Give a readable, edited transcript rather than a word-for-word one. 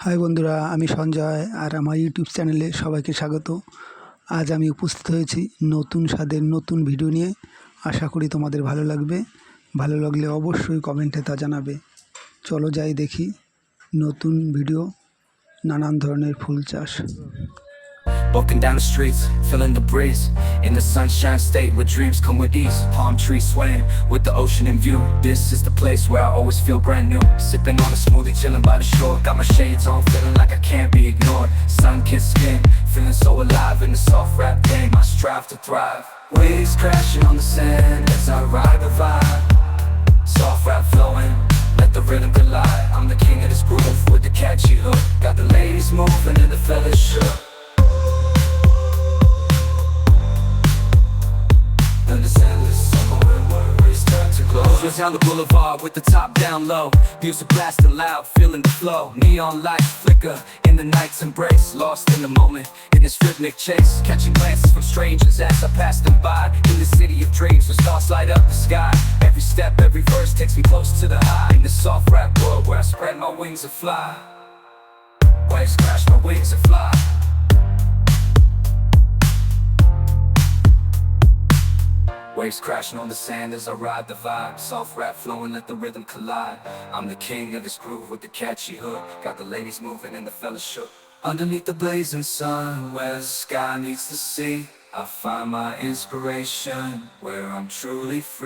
High বন্ধুরা, আমি সঞ্জয় আর আমার ইউটিউব চ্যানেলে সবাইকে স্বাগত। আজ আমি উপস্থিত হয়েছি নতুন স্বাদের নতুন ভিডিও নিয়ে। আশা করি তোমাদের ভালো লাগবে। ভালো লাগলে অবশ্যই কমেন্টে তা জানাবে। চলো যাই দেখি নতুন ভিডিও, নানান ধরনের ফুল চাষ। Walking down the streets, feeling the breeze in the sunshine state where dreams come with ease. Palm trees swaying with the ocean in view. This is the place where I always feel brand new. Sipping on a smoothie, chilling by the shore. Got my shades on, feeling like I can't be ignored. Sun-kissed skin, feeling so alive in the soft rap game. I strive to thrive. Waves crashing on the sand as I ride the vibe. Soft rap flowing, let the rhythm collide. I'm the king of this groove with the catchy hook. Got the ladies moving and the fellas shook. Down the boulevard with the top down low. Music blasting loud, feeling the flow. Neon lights flicker in the night's embrace. Lost in the moment, in this rhythmic chase. Catching glances from strangers as I pass them by. In the city of dreams where stars light up the sky. Every step, every verse takes me close to the high. In this soft rap world where I spread my wings and fly. Waves crash, my wings and fly. Waves crashing on the sand as I ride the vibe. Soft rap flowing, let the rhythm collide. I'm the king of this groove with the catchy hook. Got the ladies moving and the fellas shook. Underneath the blazing sun, where the sky meets the sea, I find my inspiration, where I'm truly free.